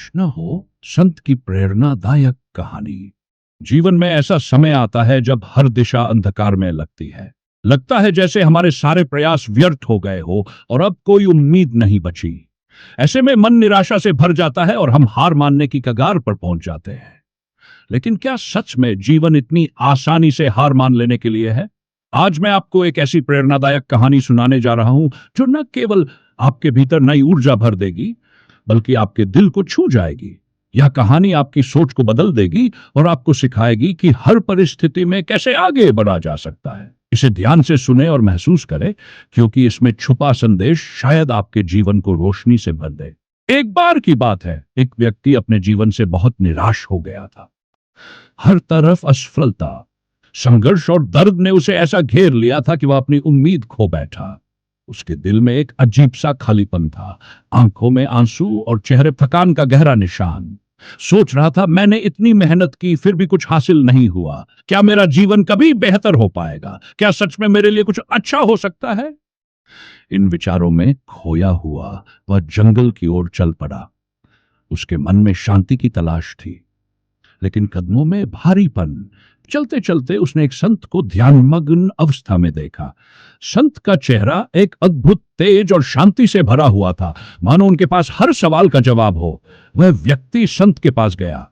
प्रश्न हो, संत की प्रेरणादायक कहानी। जीवन में ऐसा समय आता है जब हर दिशा अंधकार में लगती है। लगता है जैसे हमारे सारे प्रयास व्यर्थ हो गए हो और अब कोई उम्मीद नहीं बची। ऐसे में मन निराशा से भर जाता है और हम हार मानने की कगार पर पहुंच जाते हैं। लेकिन क्या सच में जीवन इतनी आसानी से हार मान लेने के लिए है? आज मैं आपको एक ऐसी प्रेरणादायक कहानी सुनाने जा रहा हूं जो न केवल आपके भीतर नई ऊर्जा भर देगी, बल्कि आपके दिल को छू जाएगी। यह कहानी आपकी सोच को बदल देगी और आपको सिखाएगी कि हर परिस्थिति में कैसे आगे बढ़ा जा सकता है। इसे ध्यान से सुने और महसूस करें, क्योंकि इसमें छुपा संदेश शायद आपके जीवन को रोशनी से भर दे। एक बार की बात है, एक व्यक्ति अपने जीवन से बहुत निराश हो गया था। हर तरफ असफलता, संघर्ष और दर्द ने उसे ऐसा घेर लिया था कि वह अपनी उम्मीद खो बैठा। उसके दिल में एक अजीब सा खालीपन था, आंखों में आंसू और चेहरे थकान का गहरा निशान। सोच रहा था, मैंने इतनी मेहनत की फिर भी कुछ हासिल नहीं हुआ। क्या मेरा जीवन कभी बेहतर हो पाएगा? क्या सच में मेरे लिए कुछ अच्छा हो सकता है? इन विचारों में खोया हुआ वह जंगल की ओर चल पड़ा। उसके मन में शांति की तलाश थी, लेकिन कदमों में भारीपन। चलते चलते उसने एक संत को ध्यानमग्न अवस्था में देखा। संत का चेहरा एक अद्भुत तेज और शांति से भरा हुआ था, मानो उनके पास हर सवाल का जवाब हो। वह व्यक्ति संत के पास गया।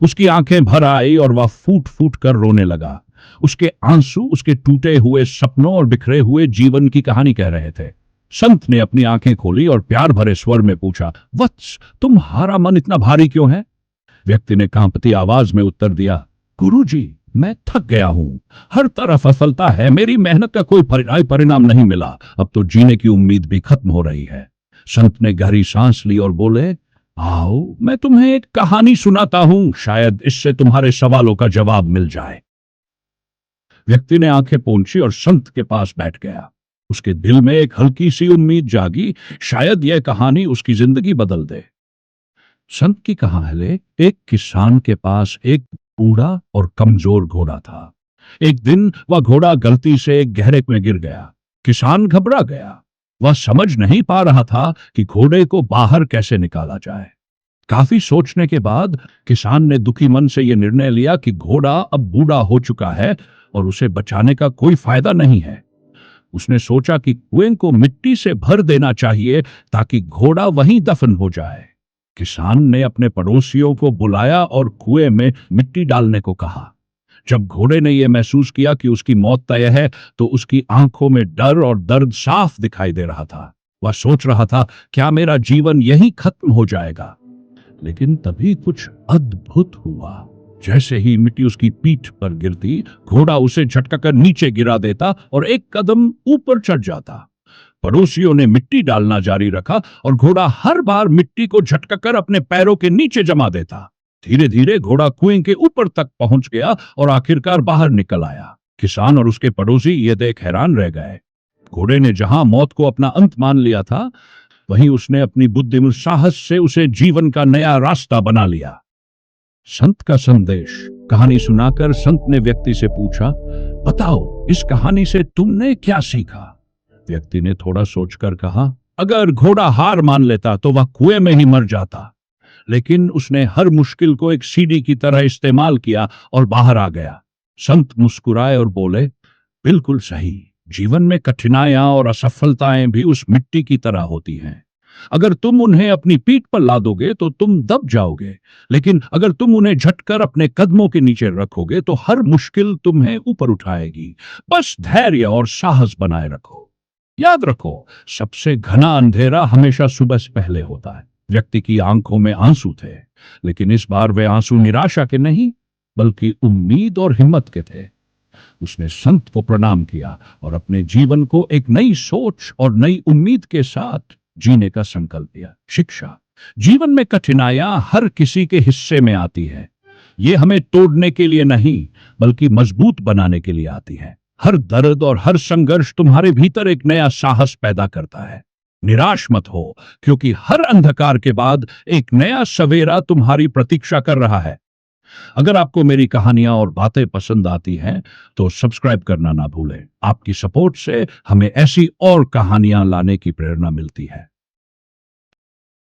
उसकी आंखें भर आई और वह फूट फूट कर रोने लगा। उसके आंसू उसके टूटे हुए सपनों और बिखरे हुए जीवन की कहानी कह रहे थे। संत ने अपनी आंखें खोली और प्यार भरे स्वर में पूछा, वत्स, तुम्हारा मन इतना भारी क्यों है? व्यक्ति ने कांपती आवाज में उत्तर दिया, गुरुजी, मैं थक गया हूं। हर तरफ असफलता है, मेरी मेहनत का कोई परिणाम नहीं मिला। अब तो जीने की उम्मीद भी खत्म हो रही है। संत ने गहरी सांस ली और बोले, आओ, मैं तुम्हें एक कहानी सुनाता हूं, शायद इससे तुम्हारे सवालों का जवाब मिल जाए। व्यक्ति ने आंखें पोंछी और संत के पास बैठ गया। उसके दिल में एक हल्की सी उम्मीद जागी, शायद यह कहानी उसकी जिंदगी बदल दे। संत की कहानी, एक किसान के पास एक बूढ़ा और कमजोर घोड़ा था। एक दिन वह घोड़ा गलती से एक गहरे में गिर गया। किसान घबरा गया। वह समझ नहीं पा रहा था कि घोड़े को बाहर कैसे निकाला जाए। काफी सोचने के बाद किसान ने दुखी मन से यह निर्णय लिया कि घोड़ा अब बूढ़ा हो चुका है और उसे बचाने का कोई फायदा नहीं है। उसने सोचा कि कुएं को मिट्टी से भर देना चाहिए ताकि घोड़ा वहीं दफन हो जाए। किसान ने अपने पड़ोसियों को बुलाया और कुएं में मिट्टी डालने को कहा। जब घोड़े ने यह महसूस किया कि उसकी मौत तय है, तो उसकी आंखों में डर और दर्द साफ दिखाई दे रहा था। वह सोच रहा था, क्या मेरा जीवन यहीं खत्म हो जाएगा? लेकिन तभी कुछ अद्भुत हुआ। जैसे ही मिट्टी उसकी पीठ पर गिरती, घोड़ा उसे झटकाकर नीचे गिरा देता और एक कदम ऊपर चढ़ जाता। पड़ोसियों ने मिट्टी डालना जारी रखा और घोड़ा हर बार मिट्टी को झटकाकर अपने पैरों के नीचे जमा देता। धीरे धीरे घोड़ा कुएं के ऊपर तक पहुंच गया और आखिरकार बाहर निकल आया। किसान और उसके पड़ोसी ये देख हैरान रह गए। घोड़े ने जहां मौत को अपना अंत मान लिया था, वहीं उसने अपनी बुद्धिमान साहस से उसे जीवन का नया रास्ता बना लिया। संत का संदेश। कहानी सुनाकर संत ने व्यक्ति से पूछा, बताओ, इस कहानी से तुमने क्या सीखा? व्यक्ति ने थोड़ा सोचकर कहा, अगर घोड़ा हार मान लेता तो वह कुएं में ही मर जाता, लेकिन उसने हर मुश्किल को एक सीढ़ी की तरह इस्तेमाल किया और बाहर आ गया। संत मुस्कुराए और बोले, बिल्कुल सही, जीवन में कठिनाइयां और असफलताएं भी उस मिट्टी की तरह होती हैं। अगर तुम उन्हें अपनी पीठ पर लादोगे तो तुम दब जाओगे, लेकिन अगर तुम उन्हें झटकर अपने कदमों के नीचे रखोगे तो हर मुश्किल तुम्हें ऊपर उठाएगी। बस धैर्य और साहस बनाए रखो। याद रखो, सबसे घना अंधेरा हमेशा सुबह से पहले होता है। व्यक्ति की आंखों में आंसू थे, लेकिन इस बार वे आंसू निराशा के नहीं, बल्कि उम्मीद और हिम्मत के थे। उसने संत को प्रणाम किया और अपने जीवन को एक नई सोच और नई उम्मीद के साथ जीने का संकल्प लिया। शिक्षा। जीवन में कठिनाइयां हर किसी के हिस्से में आती है। ये हमें तोड़ने के लिए नहीं, बल्कि मजबूत बनाने के लिए आती है। हर दर्द और हर संघर्ष तुम्हारे भीतर एक नया साहस पैदा करता है। निराश मत हो, क्योंकि हर अंधकार के बाद एक नया सवेरा तुम्हारी प्रतीक्षा कर रहा है। अगर आपको मेरी कहानियां और बातें पसंद आती हैं, तो सब्सक्राइब करना ना भूलें। आपकी सपोर्ट से हमें ऐसी और कहानियां लाने की प्रेरणा मिलती है।